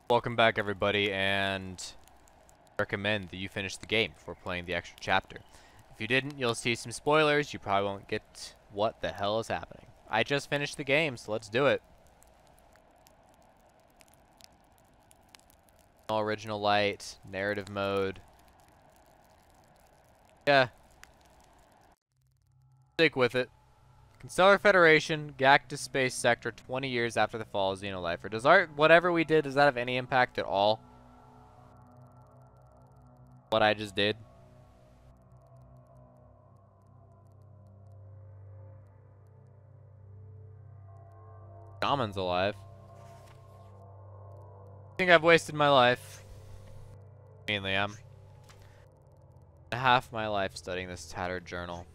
Welcome back, everybody, and recommend that you finish the game before playing the extra chapter. If you didn't, you'll see some spoilers. You probably won't get what the hell is happening. I just finished the game, so let's do it. Original light, narrative mode. Yeah. Stick with it. Constellar Federation, Gactus Space Sector, 20 years after the fall of Xenolifer. Does whatever we did, does that have any impact at all? What I just did? Shaman's alive. I think I've wasted my life. Mainly, I'm half my life studying this tattered journal.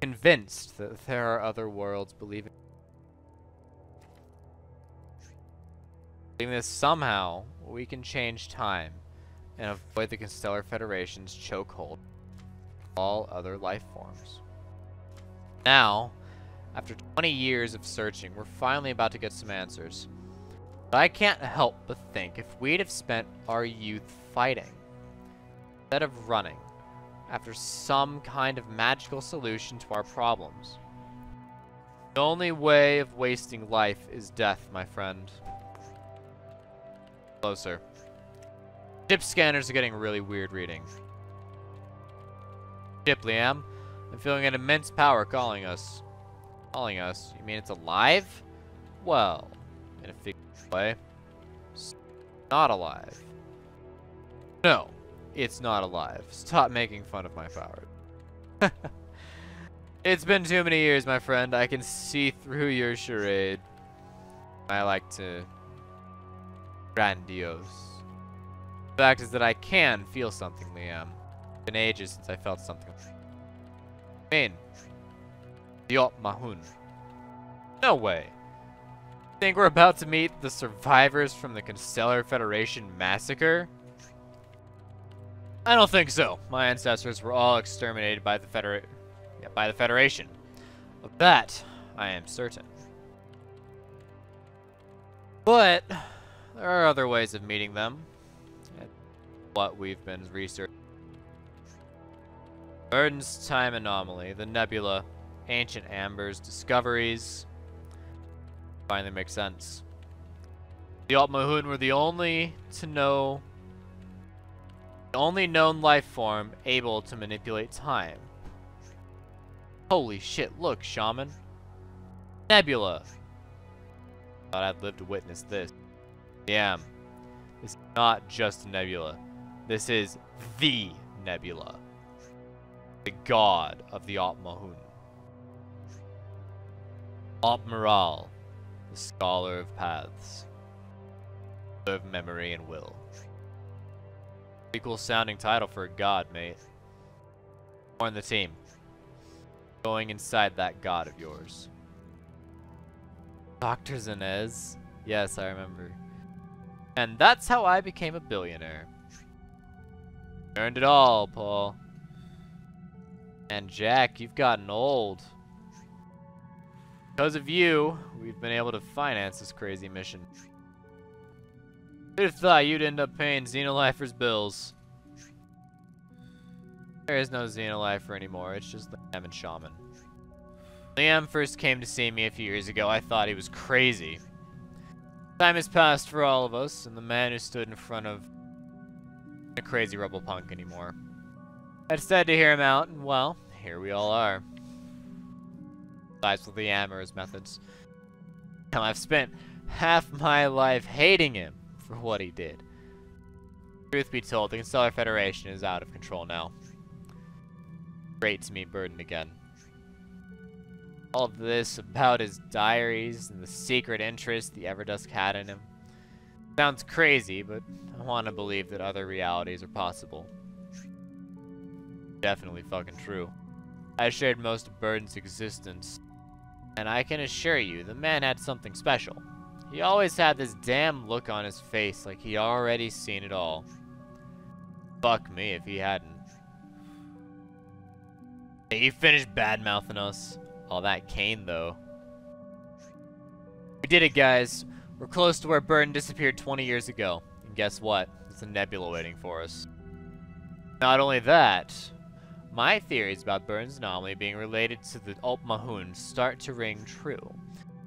Convinced that there are other worlds, believing this somehow we can change time and avoid the Constellar Federation's chokehold of all other life forms. Now, after 20 years of searching, we're finally about to get some answers. But I can't help but think if we'd have spent our youth fighting instead of running after some kind of magical solution to our problems. The only way of wasting life is death, my friend. Closer. Ship scanners are getting really weird readings. Ship, Liam. I'm feeling an immense power calling us. Calling us? You mean it's alive? Well, in a figurative way. It's not alive. No. It's not alive. Stop making fun of my powers. It's been too many years, my friend. I can see through your charade. I like to... grandiose. The fact is that I can feel something, Liam. It's been ages since I felt something. I mean, Diop Mahun. No way. Think we're about to meet the survivors from the Constellar Federation massacre? I don't think so. My ancestors were all exterminated by the Federation. Of that, I am certain. But there are other ways of meeting them. And what we've been researching. Burden's time anomaly, the nebula, ancient ambers, discoveries. Finally makes sense. The Altmahun were the only known life form able to manipulate time. Holy shit, look, Shaman. Nebula. Thought I'd live to witness this. Damn. This is not just a nebula. This is the nebula. The god of the Altmahun. Altmaral, the scholar of paths. Of memory and will. Pretty cool sounding title for a god, mate. Join the team. Going inside that god of yours. Dr. Zenez? Yes, I remember. And that's how I became a billionaire. Earned it all, Paul. And Jack, you've gotten old. Because of you, we've been able to finance this crazy mission. Who'd have thought you'd end up paying Xenolifer's bills? There is no Xenolifer anymore, it's just Liam and Shaman. Liam first came to see me a few years ago. I thought he was crazy. Time has passed for all of us, and the man who stood in front of a crazy rebel punk anymore. I decided to hear him out, and well, here we all are. Besides with Liam or his methods. Now I've spent half my life hating him for what he did. Truth be told, the Constellar Federation is out of control now. Great to meet Burden again. All of this about his diaries and the secret interest the Everdusk had in him. Sounds crazy, but I want to believe that other realities are possible. Definitely fucking true. I shared most of Burden's existence, and I can assure you, the man had something special. He always had this damn look on his face like he'd already seen it all. Fuck me if he hadn't. Hey, you finished bad-mouthing us. All that cane, though. We did it, guys. We're close to where Burton disappeared 20 years ago. And guess what? There's a nebula waiting for us. Not only that, my theories about Burton's anomaly being related to the Alt Mahun start to ring true.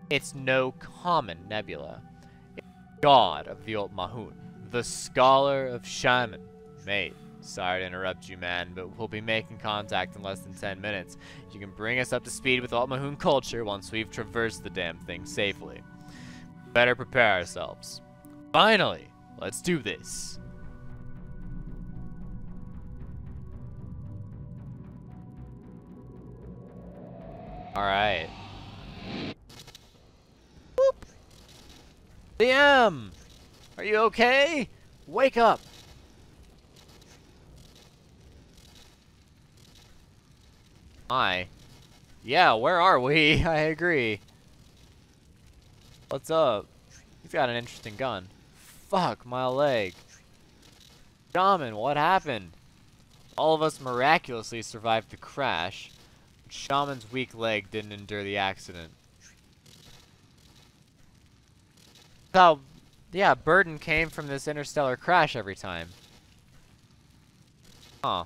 It's no common nebula. It's the god of the Alt Mahun, the scholar of Shaman. Mate, sorry to interrupt you, man, but we'll be making contact in less than 10 minutes. You can bring us up to speed with Alt Mahun culture once we've traversed the damn thing safely. Better prepare ourselves. Finally, let's do this. Alright. Whoop! DM! Are you okay? Wake up! Hi. Yeah, where are we? I agree. What's up? He's got an interesting gun. Fuck, my leg. Shaman, what happened? All of us miraculously survived the crash. Shaman's weak leg didn't endure the accident. So, yeah, burden came from this interstellar crash every time. Huh.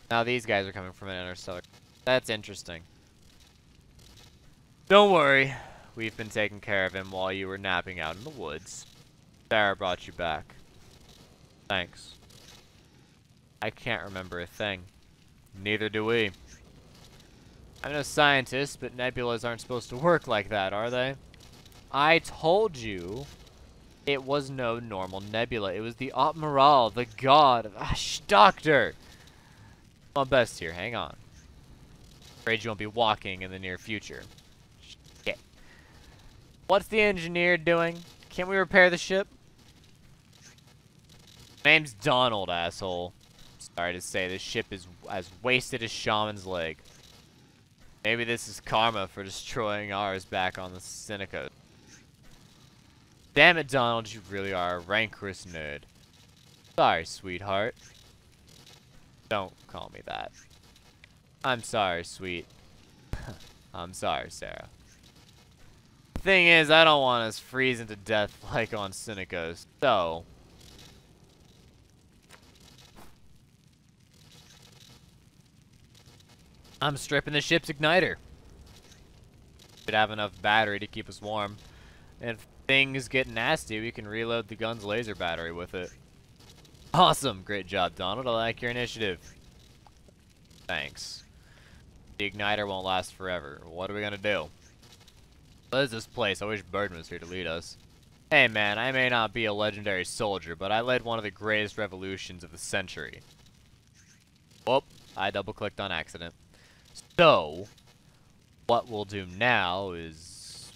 Now these guys are coming from an interstellar. That's interesting. Don't worry. We've been taking care of him while you were napping out in the woods. Sarah brought you back. Thanks. I can't remember a thing. Neither do we. I'm no scientist, but nebulas aren't supposed to work like that, are they? I told you it was no normal nebula. It was the Admiral, the god of... Doctor! My best here, hang on. Afraid you won't be walking in the near future. Shit. What's the engineer doing? Can't we repair the ship? Name's Donald, asshole. Sorry to say, this ship is as wasted as Shaman's leg. Maybe this is karma for destroying ours back on the Seneca. Damn it, Donald, you really are a rancorous nerd. Sorry, sweetheart. Don't call me that. I'm sorry, sweet. I'm sorry, Sarah. The thing is, I don't want us freezing to death like on Seneca, so... I'm stripping the ship's igniter. Should have enough battery to keep us warm. And if things get nasty, we can reload the gun's laser battery with it. Awesome! Great job, Donald. I like your initiative. Thanks. The igniter won't last forever. What are we gonna do? What is this place? I wish Burden was here to lead us. Hey man, I may not be a legendary soldier, but I led one of the greatest revolutions of the century. Whoop, I double-clicked on accident. So, what we'll do now is...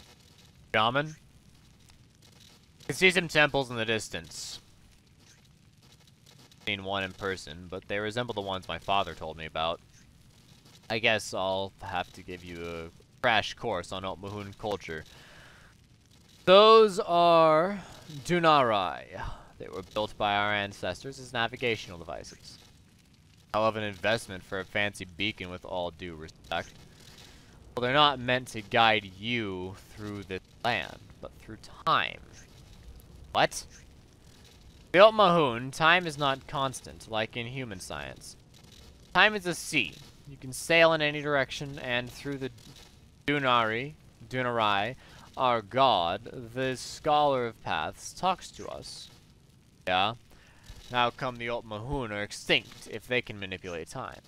Shaman? You can see some temples in the distance. I've seen one in person, but they resemble the ones my father told me about. I guess I'll have to give you a crash course on Alt Mahun culture. Those are Dunarai. They were built by our ancestors as navigational devices. Hell of an investment for a fancy beacon, with all due respect. Well, they're not meant to guide you through this land, but through time. What? The Alt Mahun, time is not constant, like in human science. Time is a sea. You can sail in any direction, and through the Dunarai, our god, the scholar of paths, talks to us. Yeah? How come the Alt Mahun are extinct if they can manipulate time?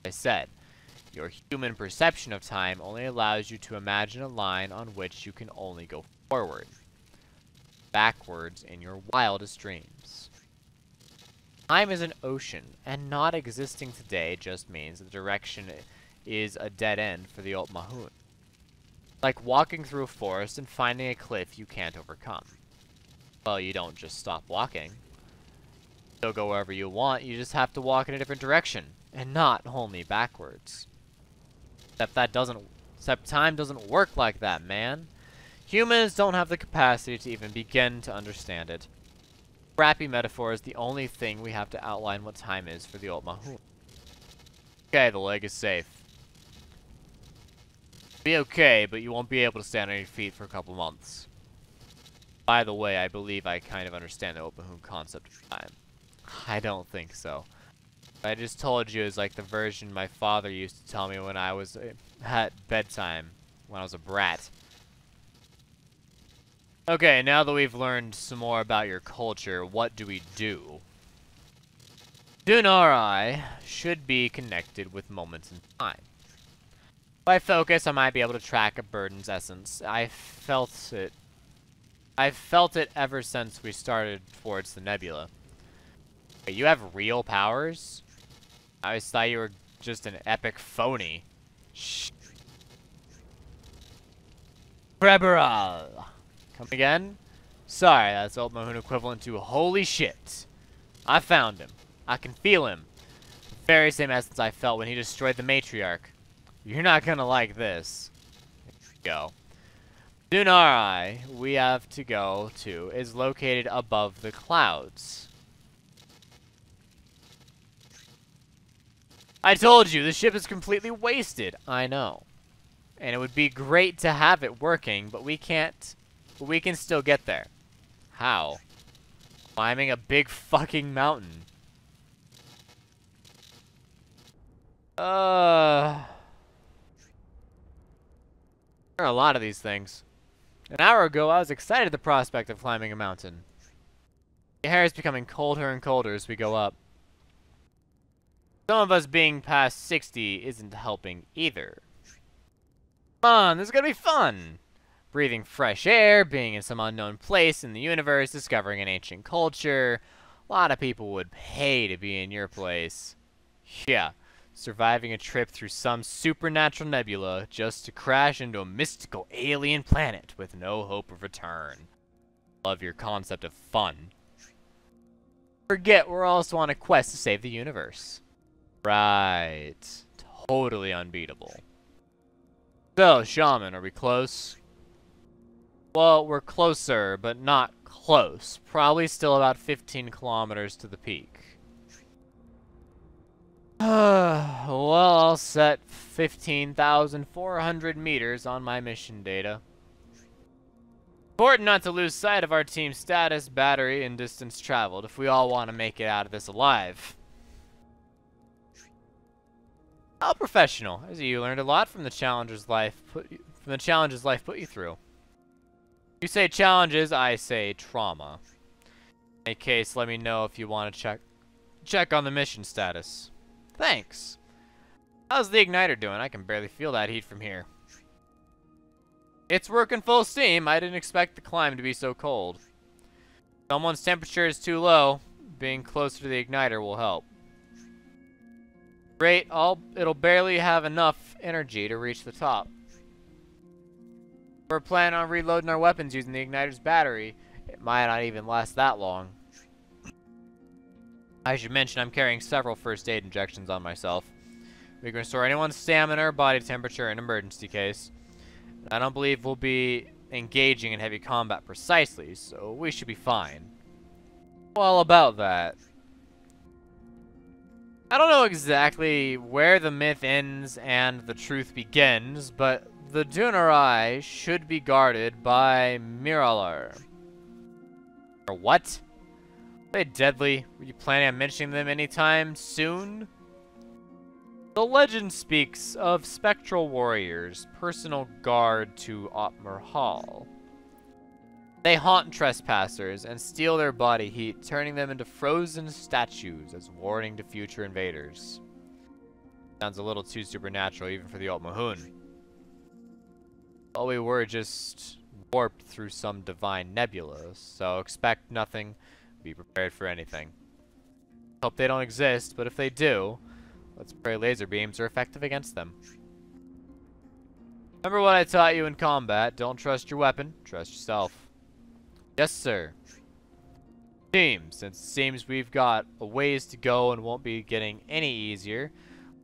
I said, your human perception of time only allows you to imagine a line on which you can only go forward. Backwards in your wildest dreams. Time is an ocean, and not existing today just means the direction is a dead end for the Alt Mahun. Like walking through a forest and finding a cliff you can't overcome. Well, you don't just stop walking. You'll go wherever you want, you just have to walk in a different direction, and not only backwards. Except time doesn't work like that, man. Humans don't have the capacity to even begin to understand it. Crappy metaphor is the only thing we have to outline what time is for the Alt Mahun. Okay, the leg is safe. Be okay, but you won't be able to stand on your feet for a couple months. By the way, I believe I kind of understand the open hoon concept of time. I don't think so. What I just told you is like the version my father used to tell me when I was at bedtime, when I was a brat. Okay, now that we've learned some more about your culture, what do we do? Dunari should be connected with moments in time. By focus, I might be able to track a burden's essence. I've felt it ever since we started towards the nebula. Wait, you have real powers? I always thought you were just an epic phony. Shh. Preberal. Come again? Sorry, that's Old Mahoon equivalent to holy shit. I found him. I can feel him. The very same essence I felt when he destroyed the matriarch. You're not gonna like this. Here we go. Dunari, we have to go to, is located above the clouds. I told you, the ship is completely wasted. I know. And it would be great to have it working, but we can't. But we can still get there. How? Climbing a big fucking mountain. There are a lot of these things. An hour ago, I was excited at the prospect of climbing a mountain. The air is becoming colder and colder as we go up. Some of us being past 60 isn't helping either. Come on, this is gonna be fun! Breathing fresh air, being in some unknown place in the universe, discovering an ancient culture. A lot of people would pay to be in your place. Yeah, surviving a trip through some supernatural nebula just to crash into a mystical alien planet with no hope of return. Love your concept of fun. Forget we're also on a quest to save the universe. Right. Totally unbeatable. So, Shaman, are we close? Well, we're closer, but not close. Probably still about 15 kilometers to the peak. Well, I'll set 15,400 meters on my mission data. Important not to lose sight of our team's status, battery, and distance traveled if we all want to make it out of this alive. How professional. As you learned a lot from the challenges life put you through. You say challenges, I say trauma. In any case, let me know if you want to check on the mission status. Thanks. How's the igniter doing? I can barely feel that heat from here. It's working full steam. I didn't expect the climb to be so cold. Someone's temperature is too low. Being closer to the igniter will help. Great, it'll barely have enough energy to reach the top. We're planning on reloading our weapons using the igniter's battery. It might not even last that long. I should mention I'm carrying several first aid injections on myself. We can restore anyone's stamina or body temperature in an emergency case. I don't believe we'll be engaging in heavy combat precisely, so we should be fine. Well, about that. I don't know exactly where the myth ends and the truth begins, but the Dunari should be guarded by Miralar. Or what? Are they deadly? Were you planning on mentioning them anytime soon? The legend speaks of spectral warriors, personal guard to Otmar Hall. They haunt trespassers and steal their body heat, turning them into frozen statues as warning to future invaders. Sounds a little too supernatural even for the Old Mahoon. Well, we were just warped through some divine nebula, so expect nothing, be prepared for anything. Hope they don't exist, but if they do, let's pray laser beams are effective against them. Remember what I taught you in combat, don't trust your weapon, trust yourself. Yes, sir. Team, since it seems we've got a ways to go and won't be getting any easier,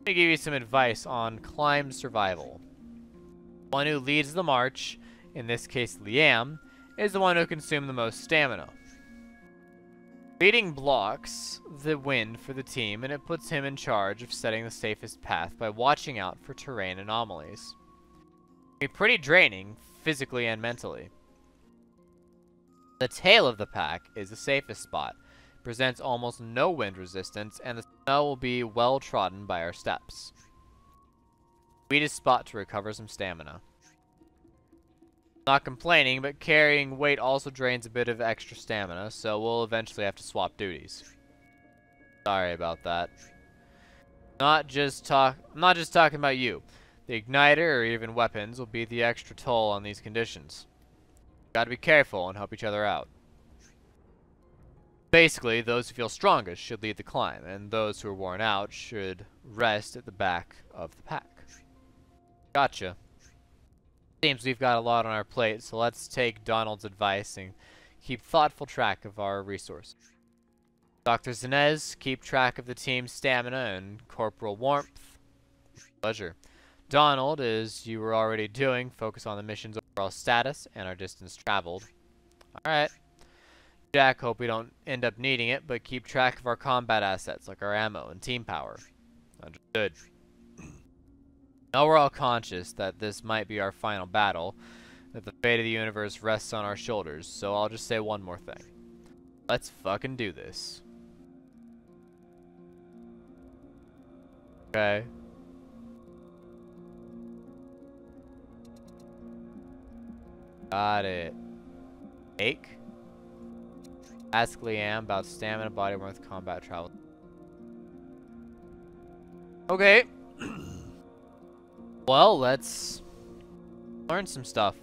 let me give you some advice on climb survival. One who leads the march, in this case Liam, is the one who consumes the most stamina. Leading blocks the wind for the team, and it puts him in charge of setting the safest path by watching out for terrain anomalies. Be pretty draining, physically and mentally. The tail of the pack is the safest spot. It presents almost no wind resistance, and the snow will be well trodden by our steps. Sweetest spot to recover some stamina. Not complaining, but carrying weight also drains a bit of extra stamina, so we'll eventually have to swap duties. Sorry about that. I'm not just talking about you. The igniter or even weapons will be the extra toll on these conditions. Gotta be careful and help each other out. Basically, those who feel strongest should lead the climb, and those who are worn out should rest at the back of the pack. Gotcha. Seems we've got a lot on our plate, so let's take Donald's advice and keep thoughtful track of our resources. Dr. Zinez, keep track of the team's stamina and corporal warmth. Pleasure. Donald, as you were already doing, focus on the mission's overall status and our distance traveled. Alright. Jack, hope we don't end up needing it, but keep track of our combat assets, like our ammo and team power. Understood. Now we're all conscious that this might be our final battle, that the fate of the universe rests on our shoulders, so I'll just say one more thing. Let's fucking do this. Okay. Got it. Ache? Ask Liam about stamina, body warmth, combat travel. Okay. Well, let's learn some stuff.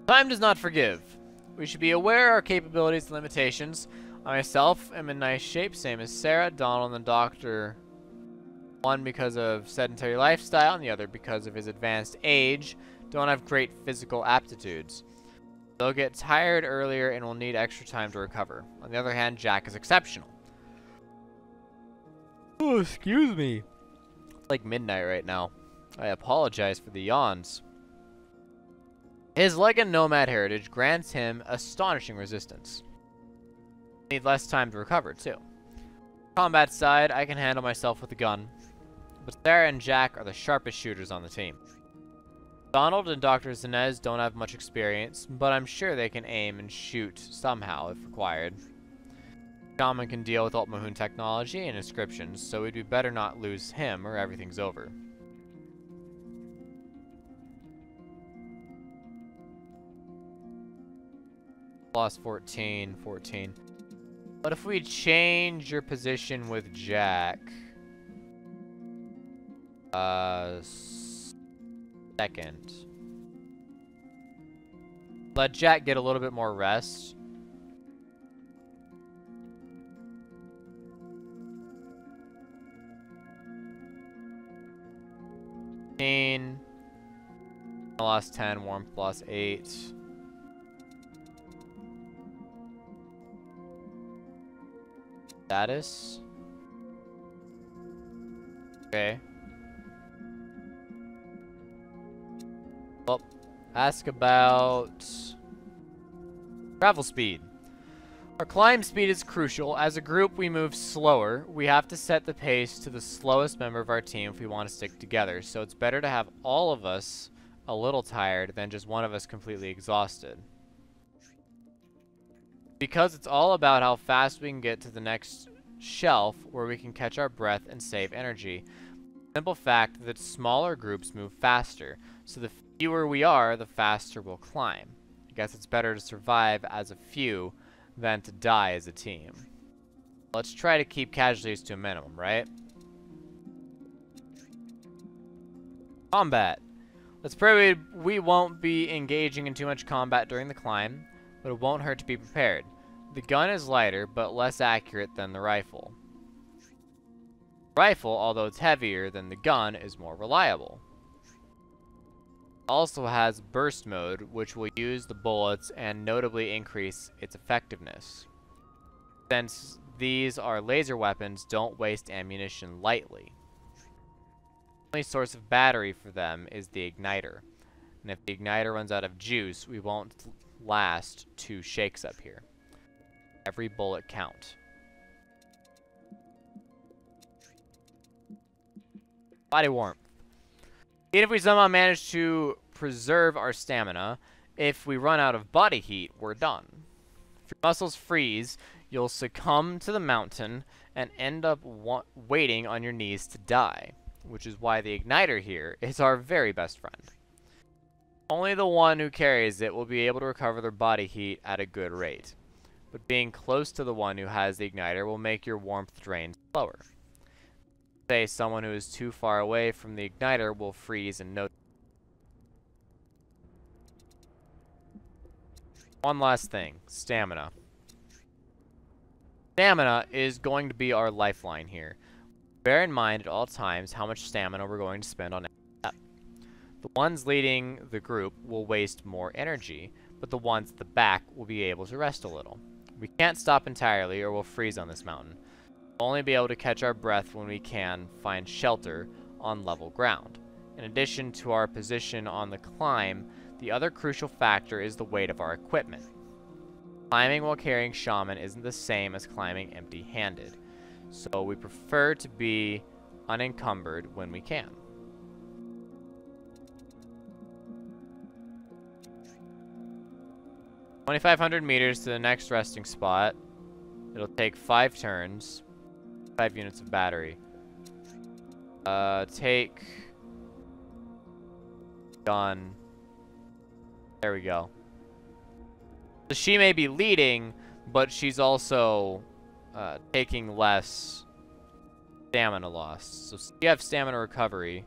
Time does not forgive. We should be aware of our capabilities and limitations. I myself am in nice shape, same as Sarah, Donald, and the doctor. One because of sedentary lifestyle, and the other because of his advanced age. Don't have great physical aptitudes. They'll get tired earlier and will need extra time to recover. On the other hand, Jack is exceptional. Oh, excuse me. It's like midnight right now. I apologize for the yawns. His Legend Nomad heritage grants him astonishing resistance. Need less time to recover, too. Combat side, I can handle myself with a gun. But Sarah and Jack are the sharpest shooters on the team. Donald and Dr. Zinez don't have much experience, but I'm sure they can aim and shoot somehow if required. Shaman can deal with Alt-Mahun technology and inscriptions, so we'd be better not lose him or everything's over. Lost 14, 14. But if we change your position with Jack... second. Let Jack get a little bit more rest. I lost 10, warmth lost 8. Status. Okay. Well, ask about travel speed. Our climb speed is crucial. As a group, we move slower. We have to set the pace to the slowest member of our team if we want to stick together. So it's better to have all of us a little tired than just one of us completely exhausted. Because it's all about how fast we can get to the next shelf where we can catch our breath and save energy. Simple fact that smaller groups move faster. So the fewer we are, the faster we'll climb. I guess it's better to survive as a few than to die as a team. Let's try to keep casualties to a minimum, right? Combat. Let's pray we won't be engaging in too much combat during the climb, but it won't hurt to be prepared. The gun is lighter, but less accurate than the rifle. The rifle, although it's heavier than the gun, is more reliable. Also has burst mode, which will use the bullets and notably increase its effectiveness. Since these are laser weapons, don't waste ammunition lightly. The only source of battery for them is the igniter. And if the igniter runs out of juice, we won't last 2 shakes up here. Every bullet count. Body warmth. Even if we somehow manage to preserve our stamina, if we run out of body heat, we're done. If your muscles freeze, you'll succumb to the mountain and end up waiting on your knees to die, which is why the igniter here is our very best friend. Only the one who carries it will be able to recover their body heat at a good rate, but being close to the one who has the igniter will make your warmth drain slower. Say someone who is too far away from the igniter will freeze in no time. One last thing, stamina. Stamina is going to be our lifeline here. Bear in mind at all times how much stamina we're going to spend on every step. The ones leading the group will waste more energy, but the ones at the back will be able to rest a little. We can't stop entirely or we'll freeze on this mountain. We'll only be able to catch our breath when we can find shelter on level ground. In addition to our position on the climb, the other crucial factor is the weight of our equipment. Climbing while carrying shaman isn't the same as climbing empty-handed, so we prefer to be unencumbered when we can. "2,500 meters to the next resting spot. It'll take 5 turns, 5 units of battery. Take gun. There we go. So she may be leading, but she's also taking less stamina loss. So you have stamina recovery.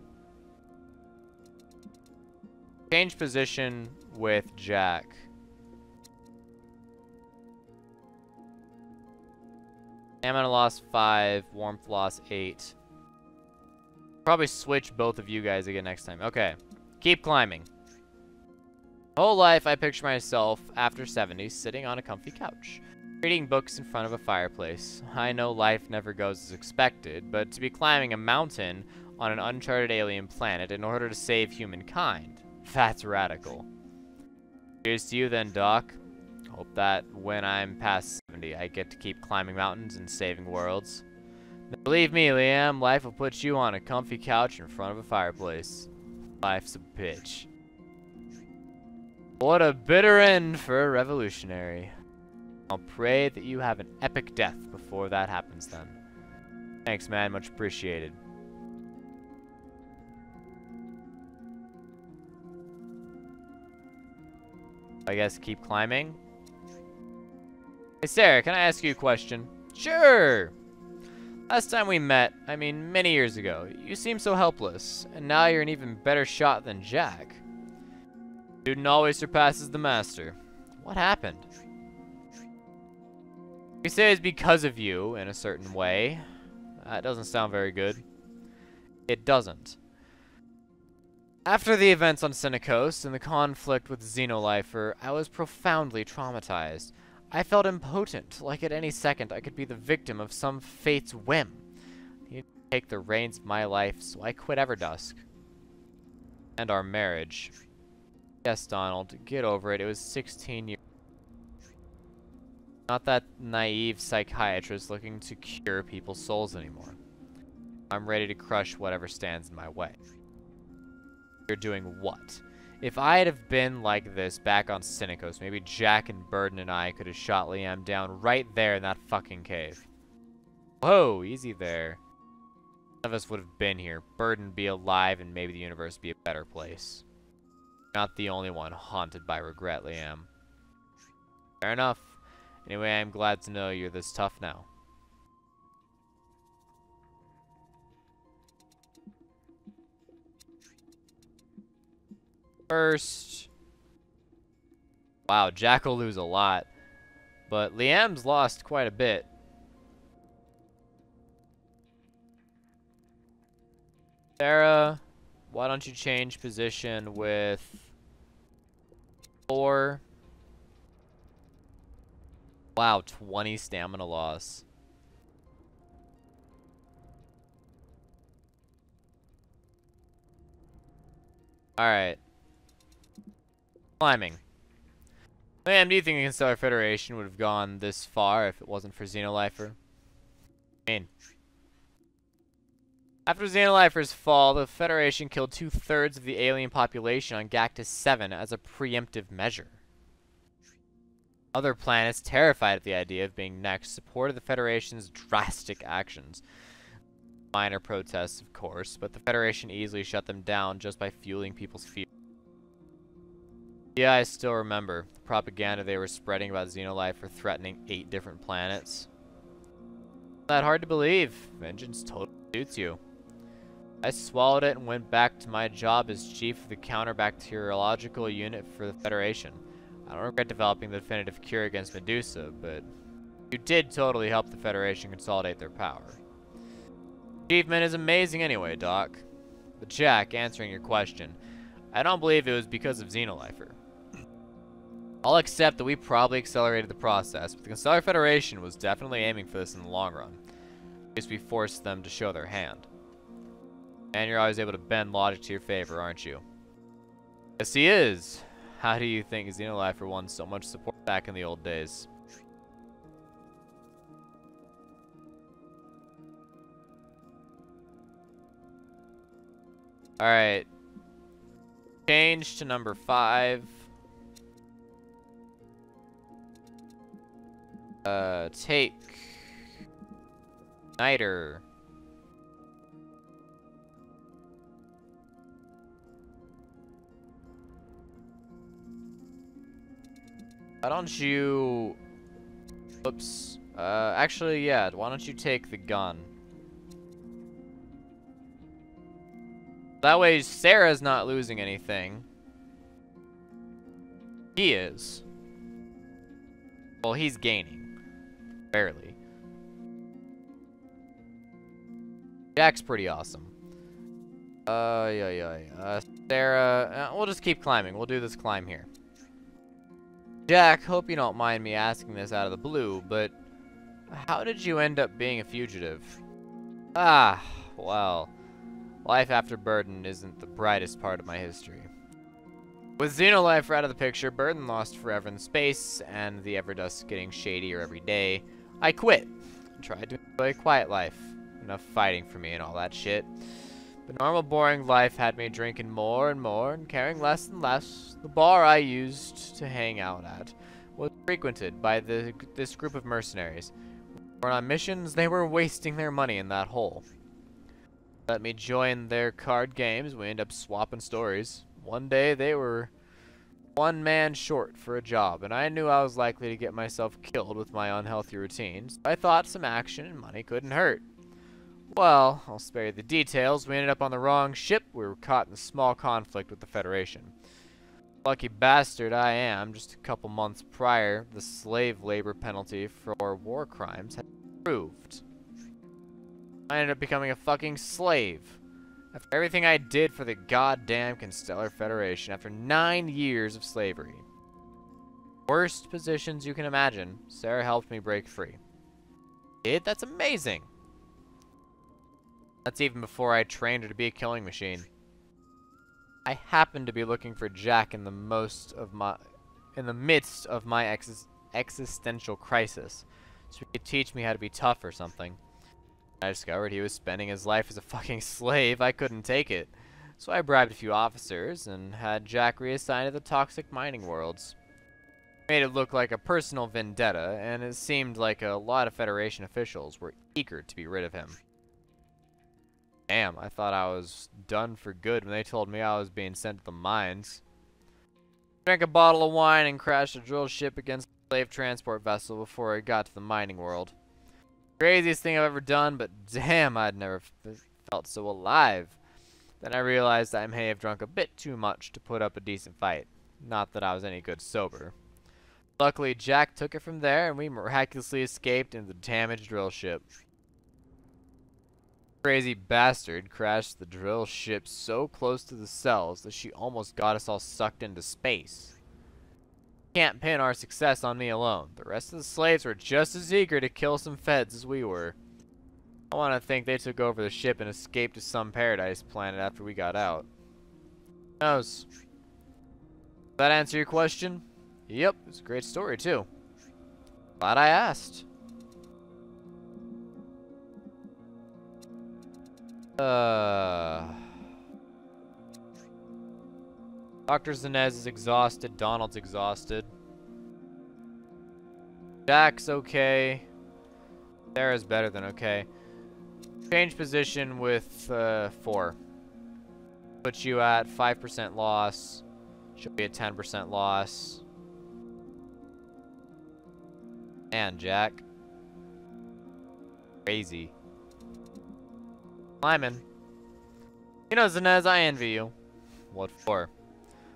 Change position with Jack. Stamina loss 5, warmth loss 8. Probably switch both of you guys again next time. Okay, keep climbing. Whole life, I picture myself, after 70, sitting on a comfy couch, reading books in front of a fireplace. I know life never goes as expected, but to be climbing a mountain on an uncharted alien planet in order to save humankind, that's radical. Cheers to you then, Doc. Hope that when I'm past 70, I get to keep climbing mountains and saving worlds. Believe me, Liam, life will put you on a comfy couch in front of a fireplace. Life's a bitch. What a bitter end for a revolutionary. I'll pray that you have an epic death before that happens then. Thanks, man. Much appreciated. I guess keep climbing. Hey, Sarah, can I ask you a question? Sure! Last time we met, I mean many years ago, you seemed so helpless, and now you're an even better shot than Jack. Student always surpasses the master. What happened? You say it's because of you, in a certain way. That doesn't sound very good. It doesn't. After the events on Senecos and the conflict with Xenolifer, I was profoundly traumatized. I felt impotent, like at any second I could be the victim of some fate's whim. I needed to take the reins of my life, so I quit Everdusk. And our marriage. Yes, Donald, get over it. It was 16 years. Not that naive psychiatrist looking to cure people's souls anymore. I'm ready to crush whatever stands in my way. You're doing what? If I had have been like this back on Senecos, maybe Jack and Burden and I could have shot Liam down right there in that fucking cave. Whoa, easy there. None of us would have been here. Burden be alive and maybe the universe be a better place. Not the only one haunted by regret, Liam. Fair enough. Anyway, I'm glad to know you're this tough now. First. Wow, Jack will lose a lot. But Liam's lost quite a bit. Sarah, why don't you change position with 4? Wow, 20 stamina loss. Alright. Climbing. Liam, do you think the Stellar Federation would have gone this far if it wasn't for Xenolifer? I mean, After Xenolifer's fall, the Federation killed 2/3 of the alien population on Gactus 7 as a preemptive measure. Other planets, terrified at the idea of being next, supported the Federation's drastic actions. Minor protests, of course, but the Federation easily shut them down just by fueling people's fear. Yeah, I still remember the propaganda they were spreading about Xenolifer threatening 8 different planets. Not hard to believe. Vengeance totally suits you. I swallowed it and went back to my job as chief of the counterbacteriological unit for the Federation. I don't regret developing the definitive cure against Medusa, but you did totally help the Federation consolidate their power. Achievement is amazing anyway, Doc. But Jack, answering your question, I don't believe it was because of Xenolifer. I'll accept that we probably accelerated the process, but the Constellar Federation was definitely aiming for this in the long run. At least we forced them to show their hand. And you're always able to bend logic to your favor, aren't you? Yes, he is. How do you think Xenolifer won so much support back in the old days? Alright. Change to number 5. Take Niter. Why don't you... Oops. Actually, yeah, why don't you take the gun? That way Sarah's not losing anything. He is. Well, he's gaining. Barely. Jack's pretty awesome. Sarah, we'll just keep climbing. We'll do this climb here. Jack, hope you don't mind me asking this out of the blue, but how did you end up being a fugitive? Ah, well, life after Burden isn't the brightest part of my history. With Xenolifer out of the picture, Burden lost forever in space, and the Everdusk getting shadier every day, I quit and tried to enjoy a quiet life. Enough fighting for me and all that shit. But normal boring life had me drinking more and more and caring less and less. The bar I used to hang out at was frequented by this group of mercenaries. When on missions, they were wasting their money in that hole. Let me join their card games. We end up swapping stories. One day they were one man short for a job, and I knew I was likely to get myself killed with my unhealthy routines. I thought some action and money couldn't hurt. Well, I'll spare you the details. We ended up on the wrong ship. We were caught in a small conflict with the Federation. Lucky bastard I am, just a couple months prior, the slave labor penalty for war crimes had been approved. I ended up becoming a fucking slave. After everything I did for the goddamn Constellar Federation, after 9 years of slavery. Worst positions you can imagine, Sarah helped me break free. Kid, that's amazing! That's even before I trained her to be a killing machine. I happened to be looking for Jack in the midst of my existential crisis, so he could teach me how to be tough or something. I discovered he was spending his life as a fucking slave. I couldn't take it, so I bribed a few officers and had Jack reassigned to the toxic mining worlds. Made it look like a personal vendetta, and it seemed like a lot of Federation officials were eager to be rid of him. Damn, I thought I was done for good when they told me I was being sent to the mines. Drank a bottle of wine and crashed a drill ship against a slave transport vessel before I got to the mining world. Craziest thing I've ever done, but damn, I'd never felt so alive. Then I realized I may have drunk a bit too much to put up a decent fight. Not that I was any good sober. Luckily, Jack took it from there, and we miraculously escaped in the damaged drill ship. Crazy bastard crashed the drill ship so close to the cells that she almost got us all sucked into space. Can't pin our success on me alone. The rest of the slaves were just as eager to kill some feds as we were. I want to think they took over the ship and escaped to some paradise planet after we got out. Who knows? Does that answer your question? Yep, it's a great story too. Glad I asked. Dr. Zenez is exhausted. Donald's exhausted. Jack's okay. Sarah's better than okay. Change position with 4. Put you at 5% loss. Should be at 10% loss. And Jack. Crazy. Climbing. You know, Zenez, I envy you. What for?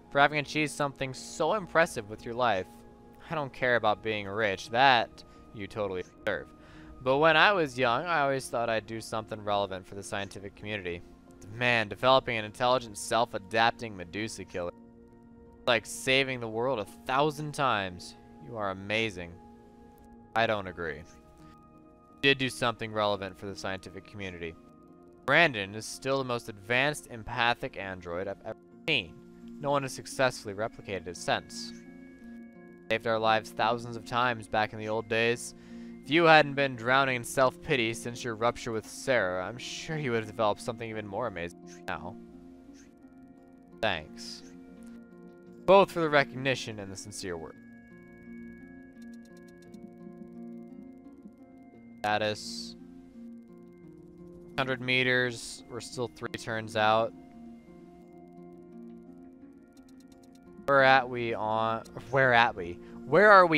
For having achieved something so impressive with your life. I don't care about being rich. That you totally deserve. But when I was young, I always thought I'd do something relevant for the scientific community. Man, developing an intelligent, self-adapting Medusa killer. Like saving the world 1,000 times. You are amazing. I don't agree. You did do something relevant for the scientific community. Brandon is still the most advanced empathic android I've ever seen. No one has successfully replicated it since. Saved our lives thousands of times back in the old days. If you hadn't been drowning in self-pity since your rupture with Sarah, I'm sure you would have developed something even more amazing now. Thanks. Both for the recognition and the sincere work. Status. 100 meters. We're still 3 turns out. Where are we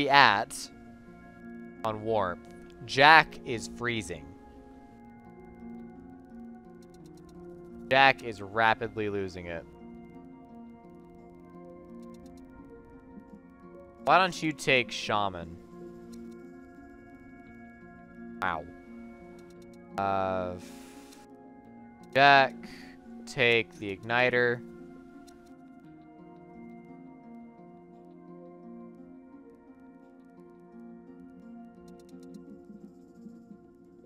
at on warmth? Jack is freezing. Jack is rapidly losing it. Why don't you take Shaman? Wow. Jack, take the Igniter.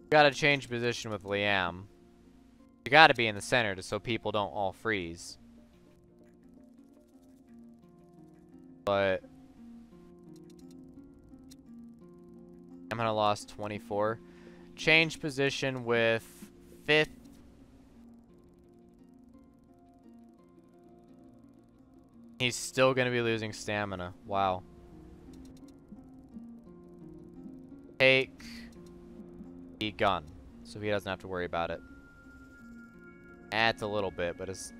Gotta change position with Liam. You gotta be in the center so people don't all freeze. But I'm gonna lost 24. Change position with 5th. He's still gonna be losing stamina. Wow. Take the gun, so he doesn't have to worry about it. It's a little bit, but it's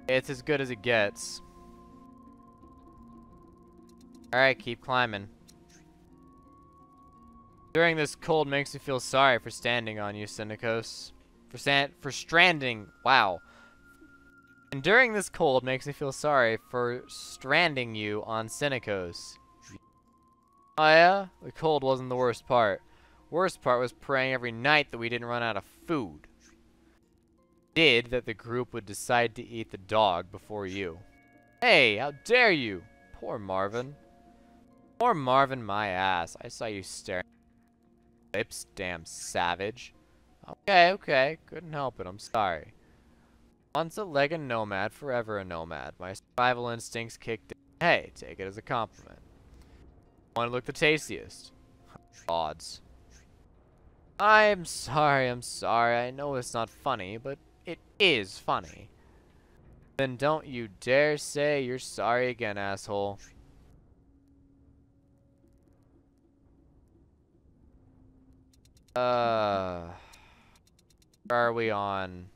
as good as it gets. Alright, keep climbing. During this cold makes me feel sorry for standing on you, Cynicos. For stranding. Wow. And during this cold makes me feel sorry for stranding you on Cynicos. Oh yeah? The cold wasn't the worst part. Worst part was praying every night that we didn't run out of food. Did that the group would decide to eat the dog before you. Hey, how dare you? Poor Marvin. Poor Marvin, my ass. I saw you staring. Lips, damn savage. Okay. Couldn't help it. I'm sorry. Once a Leg nomad, forever a nomad. My survival instincts kicked in. Hey, take it as a compliment. Want to look the tastiest? Odds. I'm sorry. I know it's not funny, but it is funny. Then don't you dare say you're sorry again, asshole. Where are we on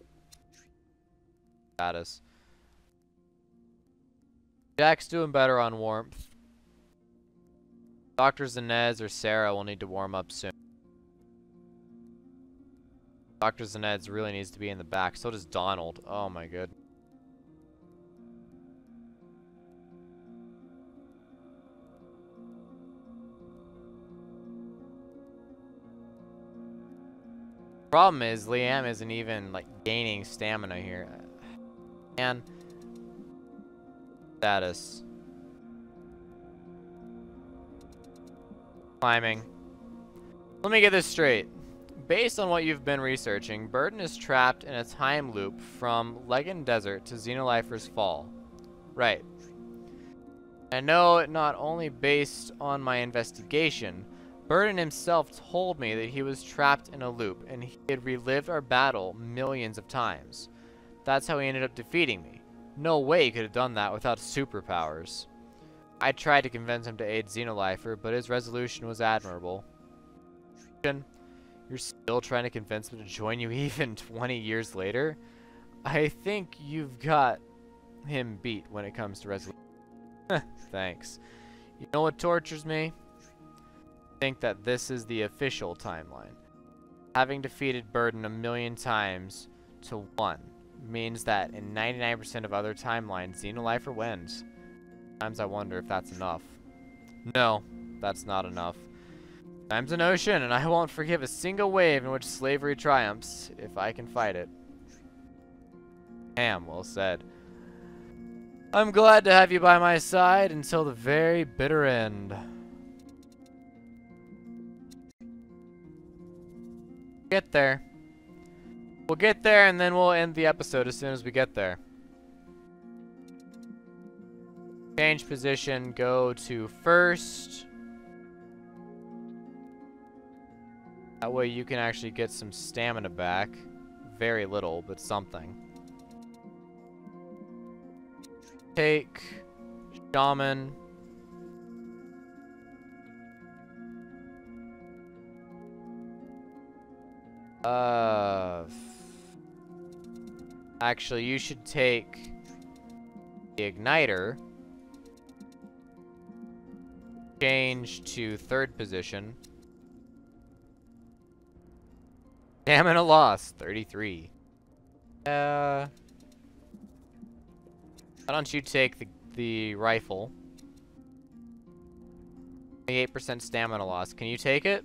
status? Jack's doing better on warmth. Dr. Zenez or Sarah will need to warm up soon. Dr. Zenez really needs to be in the back. So does Donald. Oh my god. Problem is, Liam isn't even like gaining stamina here. And status. Climbing. Let me get this straight. Based on what you've been researching, Burden is trapped in a time loop from Legan Desert to Xenolifer's fall. Right. I know it not only based on my investigation, Burden himself told me that he was trapped in a loop and he had relived our battle millions of times. That's how he ended up defeating me. No way he could have done that without superpowers. I tried to convince him to aid Xenolifer, but his resolution was admirable. You're still trying to convince him to join you even 20 years later? I think you've got him beat when it comes to resolution. Thanks. You know what tortures me? I think that this is the official timeline. Having defeated Burden 1,000,000 times to 1 means that in 99% of other timelines, Xenolifer wins. Sometimes I wonder if that's enough. No, that's not enough. Time's an ocean, and I won't forgive a single wave in which slavery triumphs if I can fight it. Damn, well said. I'm glad to have you by my side until the very bitter end. Get there. We'll get there, and then we'll end the episode as soon as we get there. Change position, go to first. That way you can actually get some stamina back. Very little, but something. Take Shaman. Actually, you should take the Igniter. Change to third position. Stamina loss, 33. Why don't you take the rifle? 28% stamina loss. Can you take it?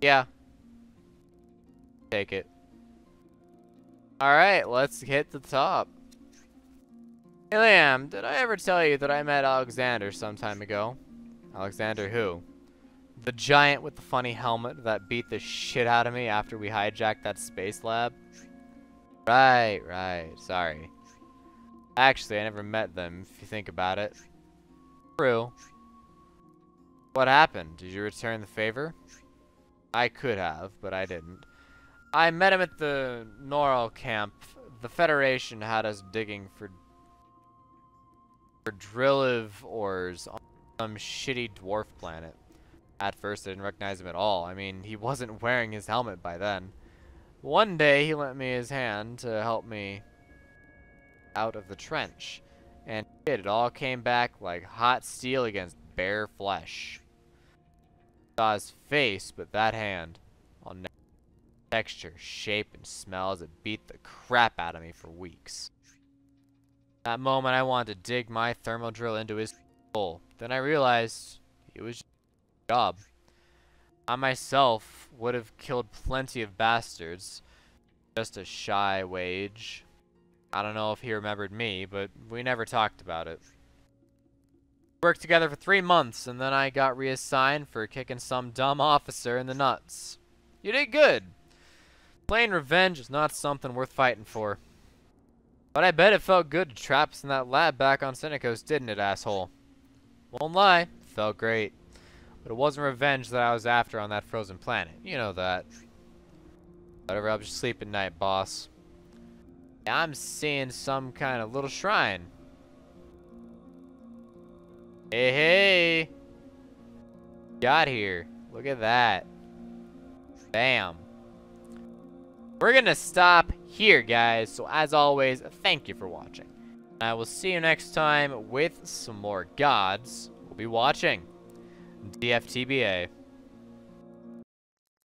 Yeah. Take it. Alright, let's hit the top. Hey Liam, did I ever tell you that I met Alexander some time ago? Alexander who? The giant with the funny helmet that beat the shit out of me after we hijacked that space lab? Right, sorry. Actually, I never met them, if you think about it. True. What happened? Did you return the favor? I could have, but I didn't. I met him at the Noral camp. The Federation had us digging for drilliv ores on some shitty dwarf planet. At first, I didn't recognize him at all. I mean, he wasn't wearing his helmet by then. One day, he lent me his hand to help me out of the trench. And it all came back like hot steel against bare flesh. Saw his face, but that hand, I'll never texture, shape, and smell as it beat the crap out of me for weeks. That moment, I wanted to dig my thermal drill into his soul. Then I realized it was just a job. I myself would have killed plenty of bastards. Just a shy wage. I don't know if he remembered me, but we never talked about it. We worked together for 3 months, and then I got reassigned for kicking some dumb officer in the nuts. You did good. Plain revenge is not something worth fighting for. But I bet it felt good to trap us in that lab back on Senikos, didn't it, asshole? Won't lie, it felt great. But it wasn't revenge that I was after on that frozen planet. You know that. Whatever helps you sleep at night, boss. Yeah, I'm seeing some kind of little shrine. Hey, hey! Got here. Look at that. Bam. We're gonna stop here, guys. So as always, thank you for watching. I will see you next time with some more gods. We'll be watching DFTBA.